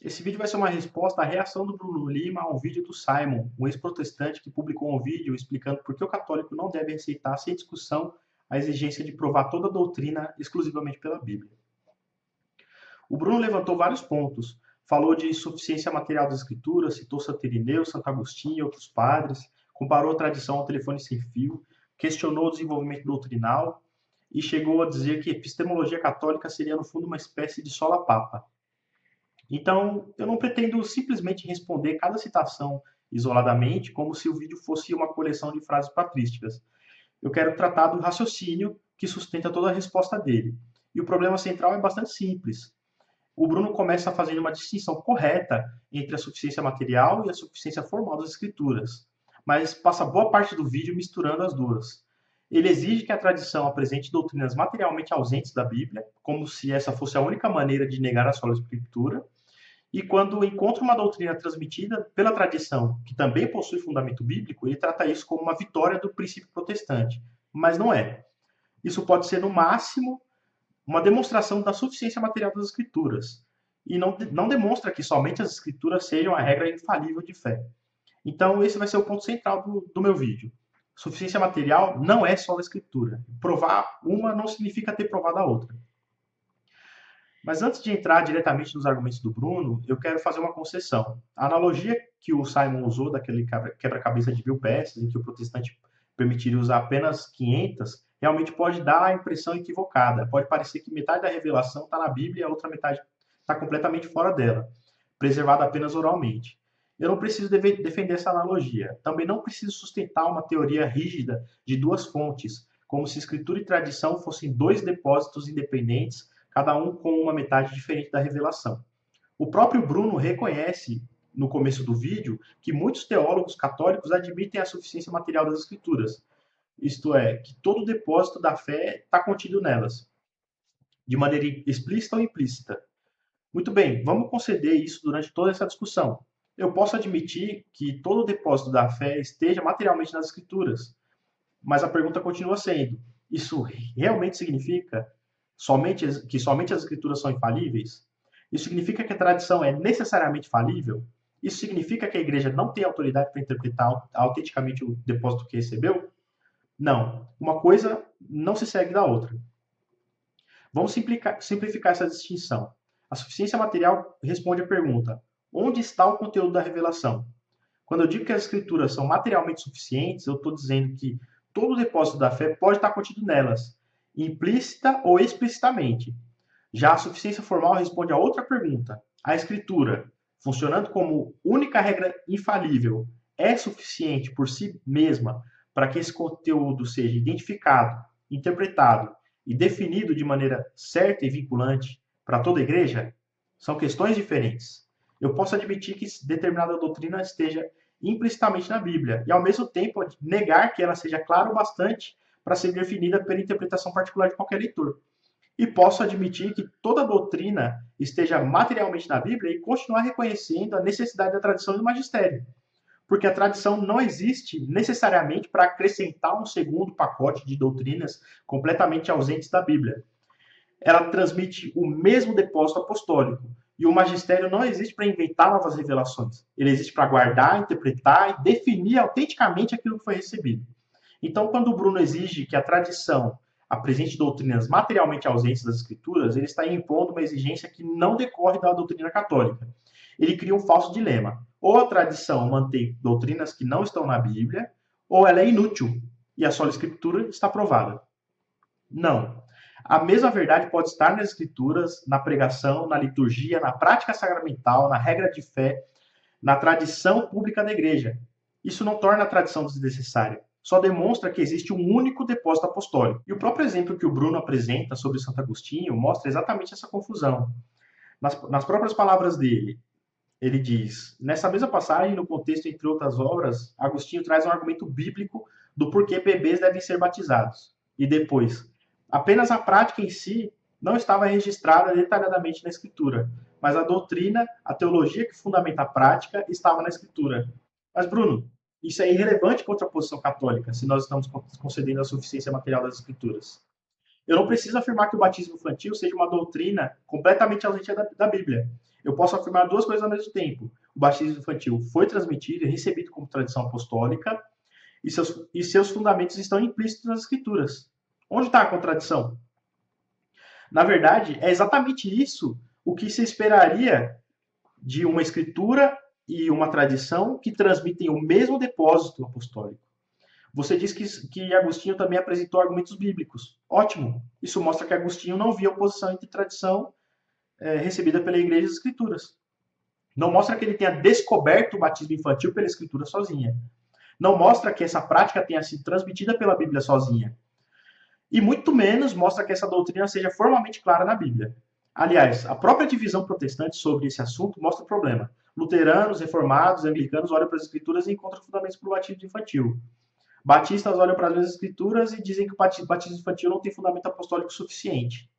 Esse vídeo vai ser uma resposta à reação do Bruno Lima a um vídeo do Simon, um ex-protestante que publicou um vídeo explicando por que o católico não deve aceitar sem discussão a exigência de provar toda a doutrina exclusivamente pela Bíblia. O Bruno levantou vários pontos, falou de suficiência material das escrituras, citou Santo Irineu, Santo Agostinho e outros padres, comparou a tradição ao telefone sem fio, questionou o desenvolvimento doutrinal e chegou a dizer que a epistemologia católica seria, no fundo, uma espécie de sola-papa. Então, eu não pretendo simplesmente responder cada citação isoladamente, como se o vídeo fosse uma coleção de frases patrísticas. Eu quero tratar do raciocínio que sustenta toda a resposta dele. E o problema central é bastante simples. O Bruno começa fazendo uma distinção correta entre a suficiência material e a suficiência formal das escrituras, mas passa boa parte do vídeo misturando as duas. Ele exige que a tradição apresente doutrinas materialmente ausentes da Bíblia, como se essa fosse a única maneira de negar a sola escritura, e quando encontra uma doutrina transmitida pela tradição, que também possui fundamento bíblico, ele trata isso como uma vitória do princípio protestante, mas não é. Isso pode ser, no máximo, uma demonstração da suficiência material das escrituras, e não demonstra que somente as escrituras sejam a regra infalível de fé. Então, esse vai ser o ponto central do meu vídeo. Suficiência material não é só a escritura. Provar uma não significa ter provado a outra. Mas antes de entrar diretamente nos argumentos do Bruno, eu quero fazer uma concessão. A analogia que o Simon usou daquele quebra-cabeça de 1000 peças, em que o protestante permitiria usar apenas 500, realmente pode dar a impressão equivocada. Pode parecer que metade da revelação está na Bíblia e a outra metade está completamente fora dela, preservada apenas oralmente. Eu não preciso defender essa analogia. Também não preciso sustentar uma teoria rígida de duas fontes, como se escritura e tradição fossem dois depósitos independentes, cada um com uma metade diferente da revelação. O próprio Bruno reconhece, no começo do vídeo, que muitos teólogos católicos admitem a suficiência material das escrituras, isto é, que todo o depósito da fé está contido nelas, de maneira explícita ou implícita. Muito bem, vamos conceder isso durante toda essa discussão. Eu posso admitir que todo o depósito da fé esteja materialmente nas escrituras, mas a pergunta continua sendo: isso realmente significa que somente as escrituras são infalíveis? Isso significa que a tradição é necessariamente falível? Isso significa que a igreja não tem autoridade para interpretar autenticamente o depósito que recebeu? Não. Uma coisa não se segue da outra. Vamos simplificar essa distinção. A suficiência material responde à pergunta: onde está o conteúdo da revelação? Quando eu digo que as escrituras são materialmente suficientes, eu estou dizendo que todo o depósito da fé pode estar contido nelas, implícita ou explicitamente. Já a suficiência formal responde a outra pergunta: a escritura, funcionando como única regra infalível, é suficiente por si mesma para que esse conteúdo seja identificado, interpretado e definido de maneira certa e vinculante para toda a igreja? São questões diferentes. Eu posso admitir que determinada doutrina esteja implicitamente na Bíblia e, ao mesmo tempo, negar que ela seja clara o bastante para ser definida pela interpretação particular de qualquer leitor. E posso admitir que toda doutrina esteja materialmente na Bíblia e continuar reconhecendo a necessidade da tradição e do magistério. Porque a tradição não existe necessariamente para acrescentar um segundo pacote de doutrinas completamente ausentes da Bíblia. Ela transmite o mesmo depósito apostólico. E o magistério não existe para inventar novas revelações. Ele existe para guardar, interpretar e definir autenticamente aquilo que foi recebido. Então, quando o Bruno exige que a tradição apresente doutrinas materialmente ausentes das escrituras, ele está impondo uma exigência que não decorre da doutrina católica. Ele cria um falso dilema. Ou a tradição mantém doutrinas que não estão na Bíblia, ou ela é inútil e a sola escritura está provada. Não. A mesma verdade pode estar nas escrituras, na pregação, na liturgia, na prática sacramental, na regra de fé, na tradição pública da igreja. Isso não torna a tradição desnecessária. Só demonstra que existe um único depósito apostólico. E o próprio exemplo que o Bruno apresenta sobre Santo Agostinho mostra exatamente essa confusão. Nas próprias palavras dele, ele diz: nessa mesma passagem, no contexto entre outras obras, Agostinho traz um argumento bíblico do porquê bebês devem ser batizados. E depois, apenas a prática em si não estava registrada detalhadamente na Escritura, mas a doutrina, a teologia que fundamenta a prática estava na Escritura. Mas, Bruno, isso é irrelevante contra a posição católica, se nós estamos concedendo a suficiência material das Escrituras. Eu não preciso afirmar que o batismo infantil seja uma doutrina completamente ausente da Bíblia. Eu posso afirmar duas coisas ao mesmo tempo. O batismo infantil foi transmitido e recebido como tradição apostólica, e seus fundamentos estão implícitos nas Escrituras. Onde está a contradição? Na verdade, é exatamente isso o que se esperaria de uma escritura e uma tradição que transmitem o mesmo depósito apostólico. Você diz que Agostinho também apresentou argumentos bíblicos. Ótimo. Isso mostra que Agostinho não via oposição entre tradição recebida pela igreja e as escrituras. Não mostra que ele tenha descoberto o batismo infantil pela escritura sozinha. Não mostra que essa prática tenha sido transmitida pela Bíblia sozinha. E muito menos mostra que essa doutrina seja formalmente clara na Bíblia. Aliás, a própria divisão protestante sobre esse assunto mostra o problema. Luteranos, reformados, anglicanos olham para as escrituras e encontram fundamentos para o batismo infantil. Batistas olham para as mesmas escrituras e dizem que o batismo infantil não tem fundamento apostólico suficiente.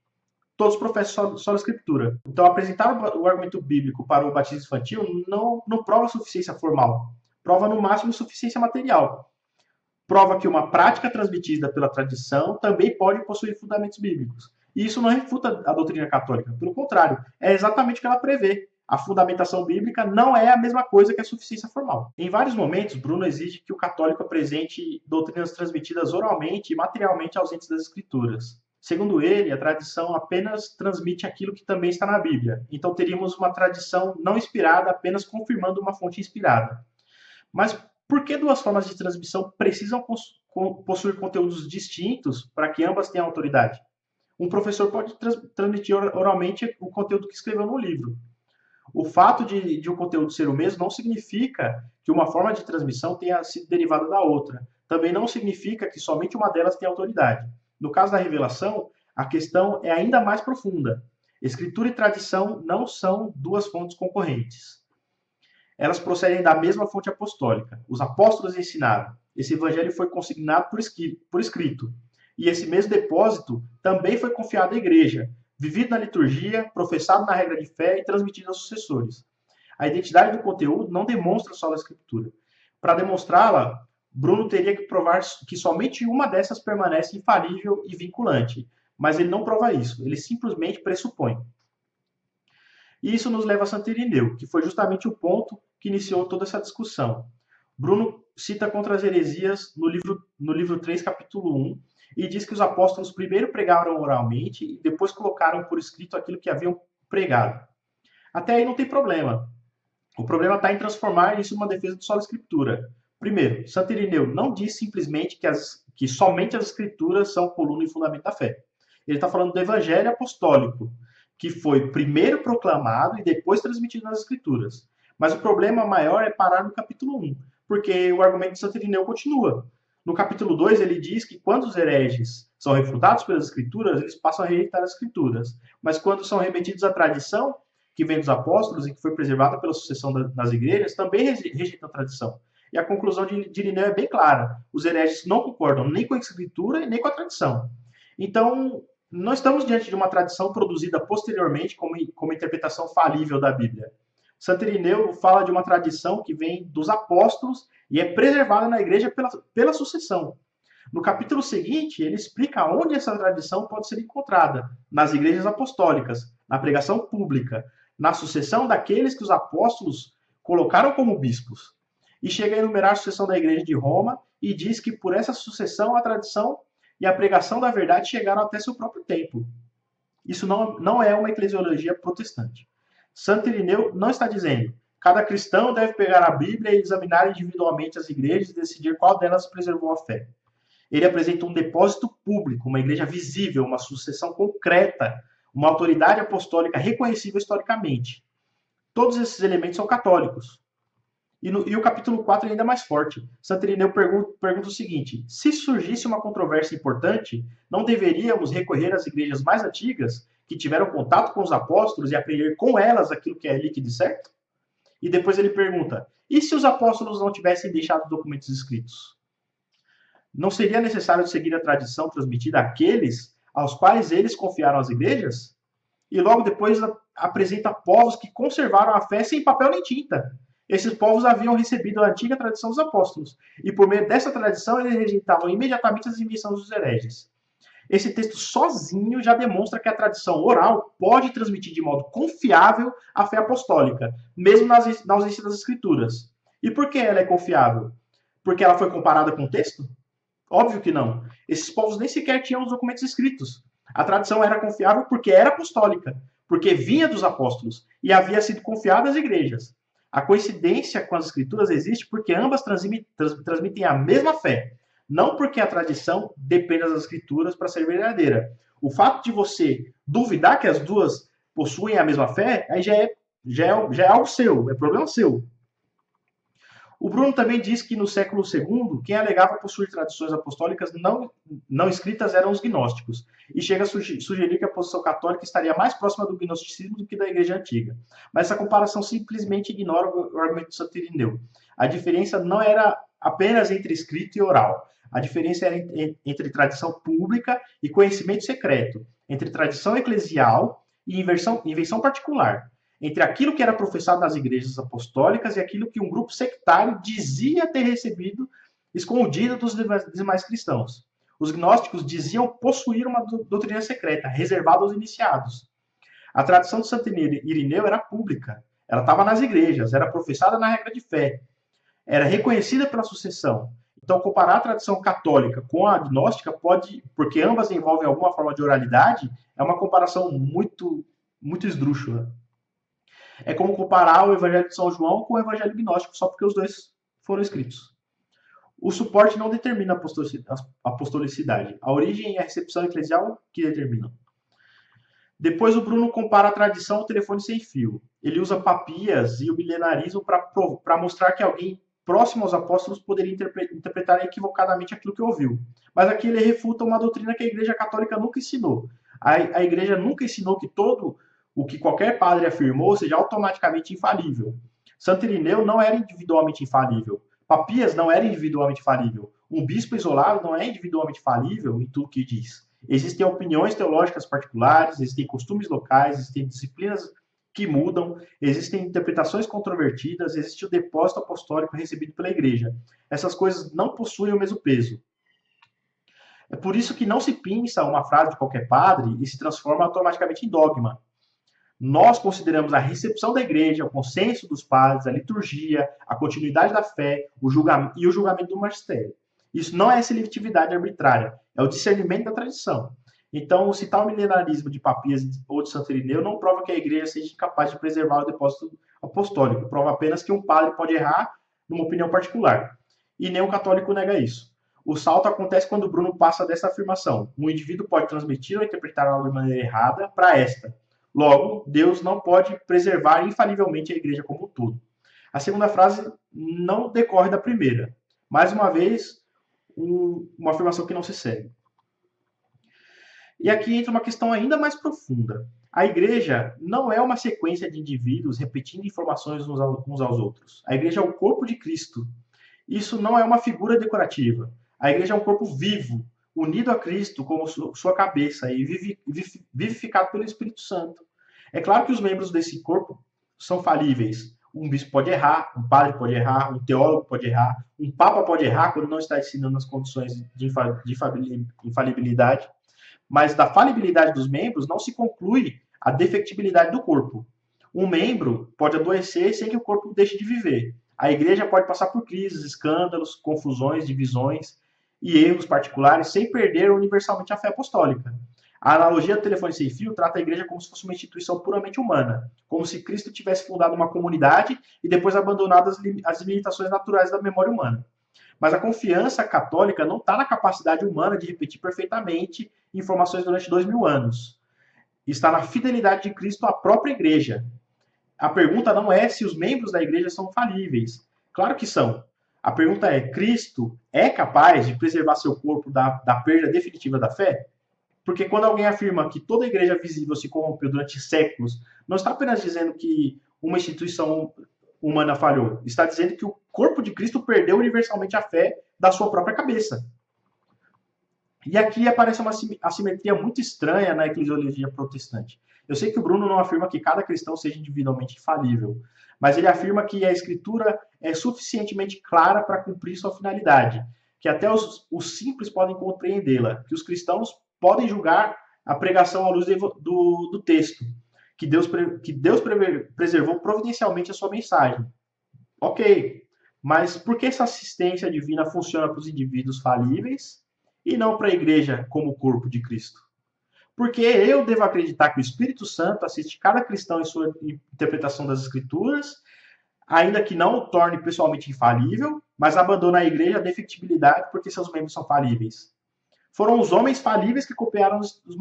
Todos professam só a escritura. Então, apresentar o argumento bíblico para o batismo infantil não prova suficiência formal. Prova, no máximo, suficiência material. Prova que uma prática transmitida pela tradição também pode possuir fundamentos bíblicos. E isso não refuta a doutrina católica. Pelo contrário, é exatamente o que ela prevê. A fundamentação bíblica não é a mesma coisa que a suficiência formal. Em vários momentos, Bruno exige que o católico apresente doutrinas transmitidas oralmente e materialmente ausentes das escrituras. Segundo ele, a tradição apenas transmite aquilo que também está na Bíblia. Então teríamos uma tradição não inspirada apenas confirmando uma fonte inspirada. Mas por que duas formas de transmissão precisam possuir conteúdos distintos para que ambas tenham autoridade? Um professor pode transmitir oralmente o conteúdo que escreveu no livro. O fato de um conteúdo ser o mesmo não significa que uma forma de transmissão tenha sido derivada da outra. Também não significa que somente uma delas tem autoridade. No caso da revelação, a questão é ainda mais profunda. Escritura e tradição não são duas fontes concorrentes. Elas procedem da mesma fonte apostólica. Os apóstolos ensinaram. Esse evangelho foi consignado por escrito. E esse mesmo depósito também foi confiado à igreja, vivido na liturgia, professado na regra de fé e transmitido aos sucessores. A identidade do conteúdo não demonstra só a escritura. Para demonstrá-la, Bruno teria que provar que somente uma dessas permanece infalível e vinculante. Mas ele não prova isso, ele simplesmente pressupõe. E isso nos leva a Santo Irineu, que foi justamente o ponto que iniciou toda essa discussão. Bruno cita contra as heresias no livro 3, capítulo 1, e diz que os apóstolos primeiro pregaram oralmente e depois colocaram por escrito aquilo que haviam pregado. Até aí não tem problema. O problema está em transformar isso numa defesa de sola escritura. Primeiro, Santo Irineu não diz simplesmente que somente as escrituras são coluna e fundamento da fé. Ele está falando do evangelho apostólico, que foi primeiro proclamado e depois transmitido nas escrituras. Mas o problema maior é parar no capítulo 1, porque o argumento de Santo Irineu continua. No capítulo 2, ele diz que quando os hereges são refutados pelas escrituras, eles passam a rejeitar as escrituras. Mas quando são remetidos à tradição, que vem dos apóstolos e que foi preservada pela sucessão das igrejas, também rejeitam a tradição. E a conclusão de Irineu é bem clara. Os hereges não concordam nem com a escritura e nem com a tradição. Então, não estamos diante de uma tradição produzida posteriormente como interpretação falível da Bíblia. Santo Irineu fala de uma tradição que vem dos apóstolos e é preservada na igreja pela sucessão. No capítulo seguinte, ele explica onde essa tradição pode ser encontrada: nas igrejas apostólicas, na pregação pública, na sucessão daqueles que os apóstolos colocaram como bispos. E chega a enumerar a sucessão da igreja de Roma e diz que por essa sucessão a tradição e a pregação da verdade chegaram até seu próprio tempo. Isso não é uma eclesiologia protestante. Santo Irineu não está dizendo: cada cristão deve pegar a Bíblia e examinar individualmente as igrejas e decidir qual delas preservou a fé. Ele apresenta um depósito público, uma igreja visível, uma sucessão concreta, uma autoridade apostólica reconhecível historicamente. Todos esses elementos são católicos. E o capítulo 4 é ainda mais forte. Santo Irineu pergunta o seguinte: se surgisse uma controvérsia importante, não deveríamos recorrer às igrejas mais antigas, que tiveram contato com os apóstolos, e aprender com elas aquilo que é líquido e certo? E depois ele pergunta: e se os apóstolos não tivessem deixado documentos escritos? Não seria necessário seguir a tradição transmitida àqueles aos quais eles confiaram as igrejas? E logo depois apresenta povos que conservaram a fé sem papel nem tinta. Esses povos haviam recebido a antiga tradição dos apóstolos, e por meio dessa tradição eles rejeitavam imediatamente as invenções dos hereges. Esse texto sozinho já demonstra que a tradição oral pode transmitir de modo confiável a fé apostólica, mesmo na ausência das escrituras. E por que ela é confiável? Porque ela foi comparada com o texto? Óbvio que não. Esses povos nem sequer tinham os documentos escritos. A tradição era confiável porque era apostólica, porque vinha dos apóstolos e havia sido confiada às igrejas. A coincidência com as escrituras existe porque ambas transmitem a mesma fé, não porque a tradição dependa das escrituras para ser verdadeira. O fato de você duvidar que as duas possuem a mesma fé, aí já é algo seu, é problema seu. O Bruno também diz que no século II, quem alegava possuir tradições apostólicas não escritas eram os gnósticos, e chega a sugerir que a posição católica estaria mais próxima do gnosticismo do que da Igreja Antiga. Mas essa comparação simplesmente ignora o argumento de Santo Irineu. A diferença não era apenas entre escrito e oral. A diferença era entre tradição pública e conhecimento secreto, entre tradição eclesial e invenção particular, entre aquilo que era professado nas igrejas apostólicas e aquilo que um grupo sectário dizia ter recebido escondido dos demais cristãos. Os gnósticos diziam possuir uma doutrina secreta, reservada aos iniciados. A tradição de Santo Irineu era pública, ela estava nas igrejas, era professada na regra de fé, era reconhecida pela sucessão. Então, comparar a tradição católica com a gnóstica pode, porque ambas envolvem alguma forma de oralidade, é uma comparação muito esdrúxula. É como comparar o Evangelho de São João com o Evangelho gnóstico, só porque os dois foram escritos. O suporte não determina a apostolicidade. A origem e a recepção eclesial que determinam. Depois o Bruno compara a tradição ao telefone sem fio. Ele usa Papias e o milenarismo para mostrar que alguém próximo aos apóstolos poderia interpretar equivocadamente aquilo que ouviu. Mas aqui ele refuta uma doutrina que a Igreja Católica nunca ensinou. A Igreja nunca ensinou que todo o que qualquer padre afirmou seja automaticamente infalível. Santo Irineu não era individualmente infalível. Papias não era individualmente falível. Um bispo isolado não é individualmente falível em tudo que diz. Existem opiniões teológicas particulares, existem costumes locais, existem disciplinas que mudam, existem interpretações controvertidas, existe o depósito apostólico recebido pela igreja. Essas coisas não possuem o mesmo peso. É por isso que não se pinça uma frase de qualquer padre e se transforma automaticamente em dogma. Nós consideramos a recepção da igreja, o consenso dos padres, a liturgia, a continuidade da fé o julgamento do magistério. Isso não é seletividade arbitrária, é o discernimento da tradição. Então, citar o milenarismo de Papias ou de Santo Irineu não prova que a igreja seja incapaz de preservar o depósito apostólico, prova apenas que um padre pode errar numa opinião particular. E nenhum católico nega isso. O salto acontece quando Bruno passa dessa afirmação. Um indivíduo pode transmitir ou interpretar algo de maneira errada para esta. Logo, Deus não pode preservar infalivelmente a igreja como um todo. A segunda frase não decorre da primeira. Mais uma vez, uma afirmação que não se segue. E aqui entra uma questão ainda mais profunda. A igreja não é uma sequência de indivíduos repetindo informações uns aos outros. A igreja é o corpo de Cristo. Isso não é uma figura decorativa. A igreja é um corpo vivo, unido a Cristo como sua cabeça e vivificado pelo Espírito Santo. É claro que os membros desse corpo são falíveis. Um bispo pode errar, um padre pode errar, um teólogo pode errar, um papa pode errar quando não está ensinando as condições de infalibilidade. Mas da falibilidade dos membros não se conclui a defectibilidade do corpo. Um membro pode adoecer sem que o corpo deixe de viver. A igreja pode passar por crises, escândalos, confusões, divisões e erros particulares sem perder universalmente a fé apostólica. A analogia do telefone sem fio trata a igreja como se fosse uma instituição puramente humana, como se Cristo tivesse fundado uma comunidade e depois abandonado as limitações naturais da memória humana. Mas a confiança católica não está na capacidade humana de repetir perfeitamente informações durante 2000 anos. Está na fidelidade de Cristo à própria igreja. A pergunta não é se os membros da igreja são falíveis. Claro que são. A pergunta é: Cristo é capaz de preservar seu corpo da perda definitiva da fé? Porque quando alguém afirma que toda a igreja visível se corrompeu durante séculos, não está apenas dizendo que uma instituição humana falhou. Está dizendo que o corpo de Cristo perdeu universalmente a fé da sua própria cabeça. E aqui aparece uma assimetria muito estranha na eclesiologia protestante. Eu sei que o Bruno não afirma que cada cristão seja individualmente infalível, mas ele afirma que a escritura é suficientemente clara para cumprir sua finalidade, que até os simples podem compreendê-la, que os cristãos podem julgar a pregação à luz do texto, que Deus preservou providencialmente a sua mensagem. Ok, mas por que essa assistência divina funciona para os indivíduos falíveis e não para a igreja como o corpo de Cristo? Porque eu devo acreditar que o Espírito Santo assiste cada cristão em sua interpretação das Escrituras, ainda que não o torne pessoalmente infalível, mas abandona a igreja a defectibilidade porque seus membros são falíveis. Foram os homens falíveis que copiaram os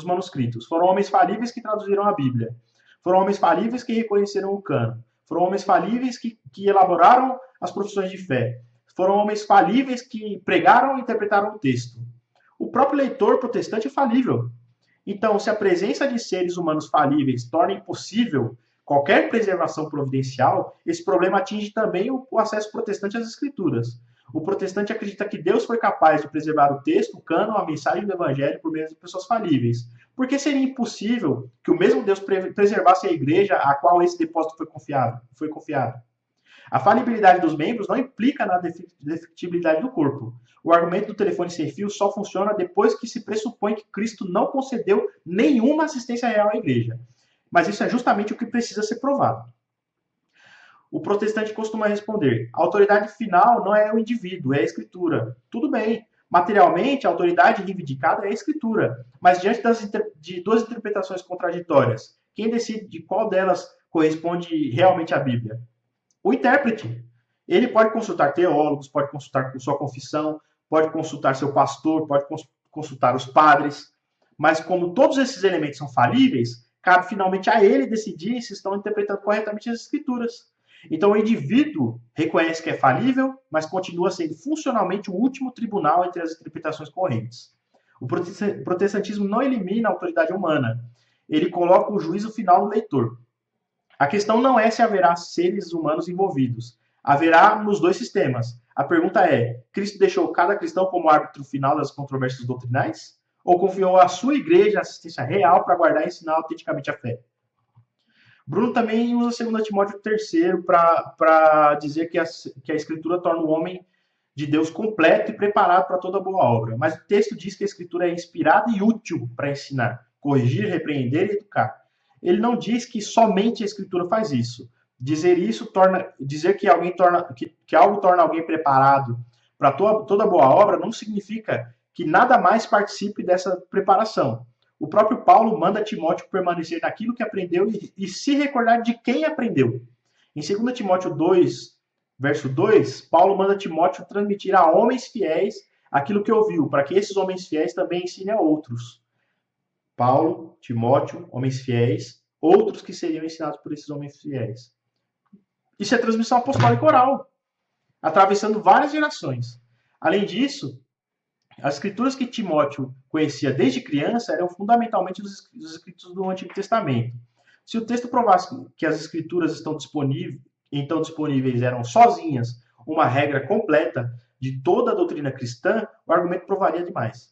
manuscritos. Foram homens falíveis que traduziram a Bíblia. Foram homens falíveis que reconheceram o cano. Foram homens falíveis que elaboraram as profissões de fé. Foram homens falíveis que pregaram e interpretaram o texto. O próprio leitor protestante é falível. Então, se a presença de seres humanos falíveis torna impossível qualquer preservação providencial, esse problema atinge também o acesso protestante às escrituras. O protestante acredita que Deus foi capaz de preservar o texto, o cânon, a mensagem do evangelho por meio de pessoas falíveis. Porque seria impossível que o mesmo Deus preservasse a igreja a qual esse depósito foi confiado. A falibilidade dos membros não implica na defectibilidade do corpo. O argumento do telefone sem fio só funciona depois que se pressupõe que Cristo não concedeu nenhuma assistência real à igreja. Mas isso é justamente o que precisa ser provado. O protestante costuma responder: a autoridade final não é o indivíduo, é a escritura. Tudo bem. Materialmente, a autoridade reivindicada é a escritura. Mas diante de duas interpretações contraditórias, quem decide de qual delas corresponde realmente à Bíblia? O intérprete. Ele pode consultar teólogos, pode consultar sua confissão, pode consultar seu pastor, pode consultar os padres. Mas como todos esses elementos são falíveis, cabe finalmente a ele decidir se estão interpretando corretamente as escrituras. Então o indivíduo reconhece que é falível, mas continua sendo funcionalmente o último tribunal entre as interpretações correntes. O protestantismo não elimina a autoridade humana. Ele coloca o juízo final no leitor. A questão não é se haverá seres humanos envolvidos. Haverá nos dois sistemas. A pergunta é: Cristo deixou cada cristão como árbitro final das controvérsias doutrinais? Ou confiou à sua igreja a assistência real para guardar e ensinar autenticamente a fé? Bruno também usa 2 Timóteo 3 para dizer que a Escritura torna o homem de Deus completo e preparado para toda boa obra. Mas o texto diz que a Escritura é inspirada e útil para ensinar, corrigir, repreender e educar. Ele não diz que somente a Escritura faz isso. Dizer que algo torna alguém preparado para toda boa obra não significa que nada mais participe dessa preparação. O próprio Paulo manda Timóteo permanecer naquilo que aprendeu e se recordar de quem aprendeu. Em 2 Timóteo 2, verso 2, Paulo manda Timóteo transmitir a homens fiéis aquilo que ouviu, para que esses homens fiéis também ensinem a outros. Paulo, Timóteo, homens fiéis, outros que seriam ensinados por esses homens fiéis. Isso é transmissão apostólica oral, atravessando várias gerações. Além disso, as escrituras que Timóteo conhecia desde criança eram fundamentalmente os escritos do Antigo Testamento. Se o texto provasse que as escrituras estão disponíveis eram sozinhas uma regra completa de toda a doutrina cristã, o argumento provaria demais.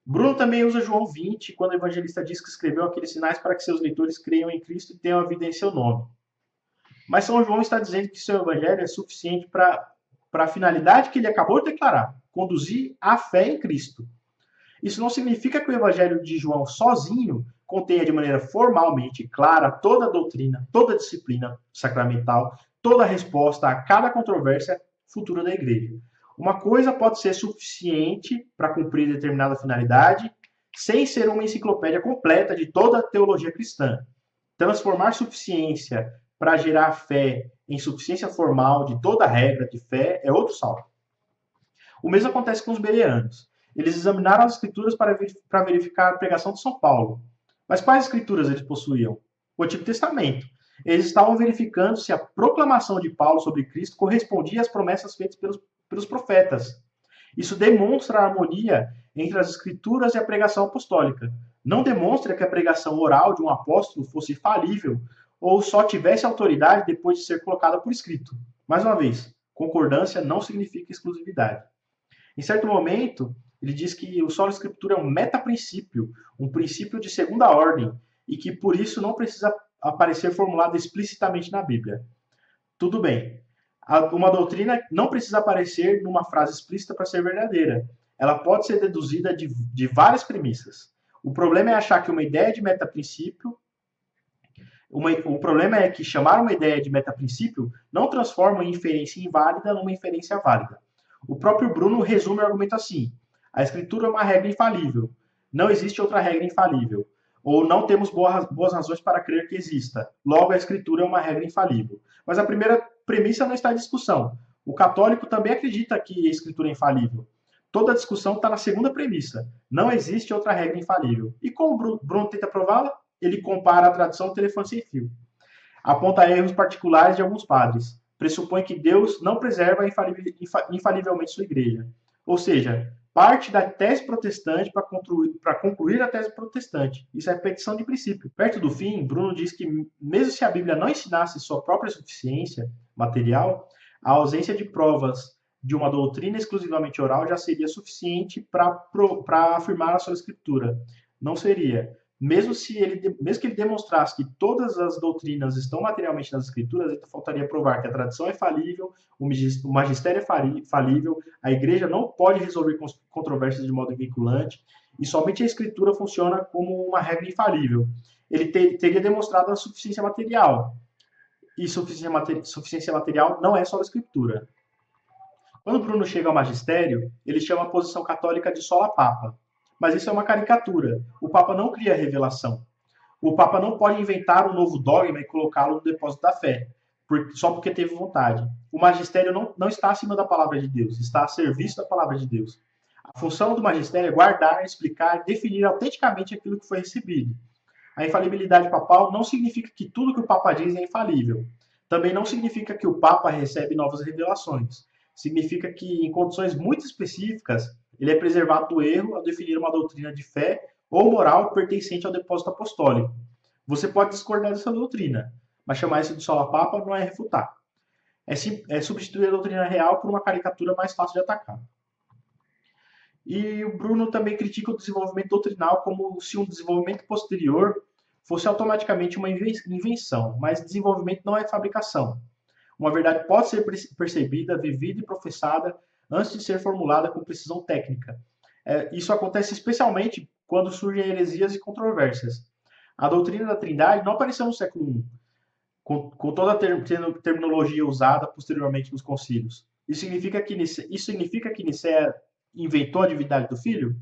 Bruno também usa João 20, quando o evangelista diz que escreveu aqueles sinais para que seus leitores creiam em Cristo e tenham a vida em seu nome. Mas São João está dizendo que seu evangelho é suficiente para a finalidade que ele acabou de declarar, conduzir à fé em Cristo. Isso não significa que o evangelho de João sozinho contenha de maneira formalmente clara toda a doutrina, toda a disciplina sacramental, toda a resposta a cada controvérsia futura da igreja. Uma coisa pode ser suficiente para cumprir determinada finalidade, sem ser uma enciclopédia completa de toda a teologia cristã. Transformar suficiência para gerar fé em suficiência formal de toda a regra de fé é outro salto. O mesmo acontece com os bereanos. Eles examinaram as escrituras para verificar a pregação de São Paulo. Mas quais escrituras eles possuíam? O Antigo Testamento. Eles estavam verificando se a proclamação de Paulo sobre Cristo correspondia às promessas feitas pelos profetas. Isso demonstra a harmonia entre as escrituras e a pregação apostólica. Não demonstra que a pregação oral de um apóstolo fosse falível ou só tivesse autoridade depois de ser colocada por escrito. Mais uma vez, concordância não significa exclusividade. Em certo momento, ele diz que o solo escritura é um metaprincípio, um princípio de segunda ordem, e que por isso não precisa aparecer formulado explicitamente na Bíblia. Tudo bem. Uma doutrina não precisa aparecer numa frase explícita para ser verdadeira. ela pode ser deduzida de várias premissas. O problema é achar que uma ideia de metaprincípio o problema é que chamar uma ideia de metaprincípio não transforma uma inferência inválida numa inferência válida. O próprio Bruno resume o argumento assim: a escritura é uma regra infalível. Não existe outra regra infalível. Ou não temos boas razões para crer que exista. Logo, a escritura é uma regra infalível. Mas a primeira premissa não está em discussão. O católico também acredita que a escritura é infalível. Toda a discussão está na segunda premissa. Não existe outra regra infalível. E como Bruno tenta prová-la? Ele compara a tradição do telefone sem fio. Aponta erros particulares de alguns padres. Pressupõe que Deus não preserva infalivelmente sua igreja. Ou seja, parte da tese protestante para concluir a tese protestante. Isso é petição de princípio. Perto do fim, Bruno diz que, mesmo se a Bíblia não ensinasse sua própria suficiência material, a ausência de provas de uma doutrina exclusivamente oral já seria suficiente para afirmar a sua escritura. Não seria. Mesmo que ele demonstrasse que todas as doutrinas estão materialmente nas escrituras, ele faltaria provar que a tradição é falível, o magistério é falível, a igreja não pode resolver controvérsias de modo vinculante, e somente a escritura funciona como uma regra infalível. Ele teria demonstrado a suficiência material, e suficiência material não é só a escritura. Quando Bruno chega ao magistério, ele chama a posição católica de sola papa. Mas isso é uma caricatura. O Papa não cria revelação. O Papa não pode inventar um novo dogma e colocá-lo no depósito da fé, só porque teve vontade. O magistério não está acima da palavra de Deus, está a serviço da palavra de Deus. A função do magistério é guardar, explicar, definir autenticamente aquilo que foi recebido. A infalibilidade papal não significa que tudo que o Papa diz é infalível. Também não significa que o Papa recebe novas revelações. Significa que, em condições muito específicas, ele é preservado do erro ao definir uma doutrina de fé ou moral pertencente ao depósito apostólico. Você pode discordar dessa doutrina, mas chamar isso de sola papa não é refutar. É substituir a doutrina real por uma caricatura mais fácil de atacar. E o Bruno também critica o desenvolvimento doutrinal como se um desenvolvimento posterior fosse automaticamente uma invenção, mas desenvolvimento não é fabricação. Uma verdade pode ser percebida, vivida e professada antes de ser formulada com precisão técnica. Isso acontece especialmente quando surgem heresias e controvérsias. A doutrina da Trindade não apareceu no século I, com toda a terminologia usada posteriormente nos concílios. Isso significa que Nicéia inventou a divindade do Filho?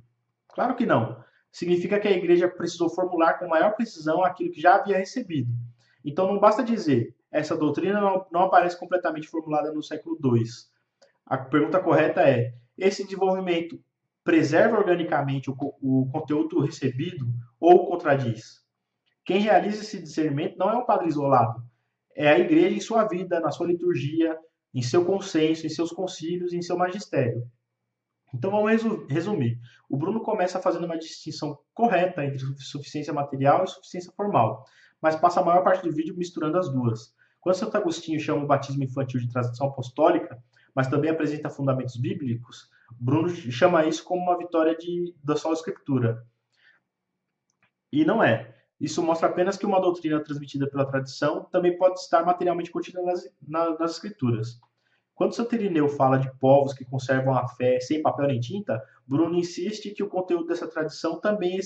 Claro que não. Significa que a igreja precisou formular com maior precisão aquilo que já havia recebido. Então não basta dizer, essa doutrina não aparece completamente formulada no século II. A pergunta correta é, esse desenvolvimento preserva organicamente o conteúdo recebido ou contradiz? Quem realiza esse discernimento não é um padre isolado, é a igreja em sua vida, na sua liturgia, em seu consenso, em seus concílios, em seu magistério. Então vamos resumir. O Bruno começa fazendo uma distinção correta entre suficiência material e suficiência formal, mas passa a maior parte do vídeo misturando as duas. Quando Santo Agostinho chama o batismo infantil de tradição apostólica, mas também apresenta fundamentos bíblicos, Bruno chama isso como uma vitória da sola escritura. E não é. Isso mostra apenas que uma doutrina transmitida pela tradição também pode estar materialmente contida nas escrituras. Quando Santo Irineu fala de povos que conservam a fé sem papel nem tinta, Bruno insiste que o conteúdo dessa tradição também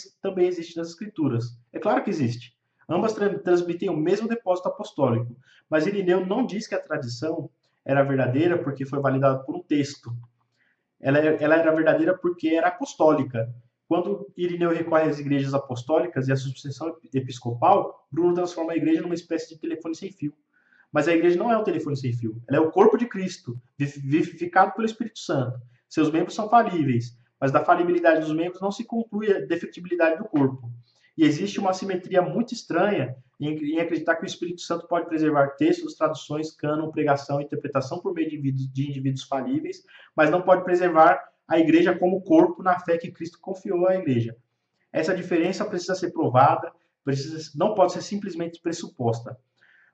existe nas escrituras. É claro que existe. Ambas transmitem o mesmo depósito apostólico, mas Irineu não diz que a tradição era verdadeira porque foi validada por um texto. Ela era verdadeira porque era apostólica. Quando Irineu recorre às igrejas apostólicas e à sucessão episcopal, Bruno transforma a igreja numa espécie de telefone sem fio. Mas a igreja não é um telefone sem fio. Ela é o corpo de Cristo, vivificado pelo Espírito Santo. Seus membros são falíveis, mas da falibilidade dos membros não se conclui a defectividade do corpo. E existe uma simetria muito estranha em acreditar que o Espírito Santo pode preservar textos, traduções, cânon, pregação e interpretação por meio de indivíduos falíveis, mas não pode preservar a igreja como corpo na fé que Cristo confiou à igreja. Essa diferença precisa ser provada, não pode ser simplesmente pressuposta.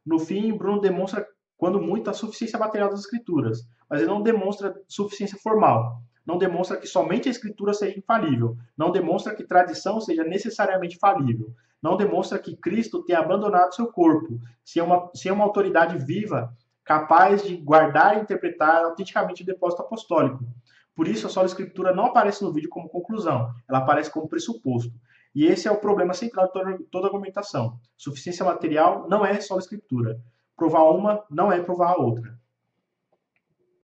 No fim, Bruno demonstra, quando muito, a suficiência material das escrituras, mas ele não demonstra suficiência formal. Não demonstra que somente a escritura seja infalível. Não demonstra que tradição seja necessariamente falível. Não demonstra que Cristo tenha abandonado seu corpo, se é uma autoridade viva, capaz de guardar e interpretar autenticamente o depósito apostólico. Por isso, a sola escritura não aparece no vídeo como conclusão, ela aparece como pressuposto. E esse é o problema central de toda argumentação. Suficiência material não é sola escritura. Provar uma não é provar a outra.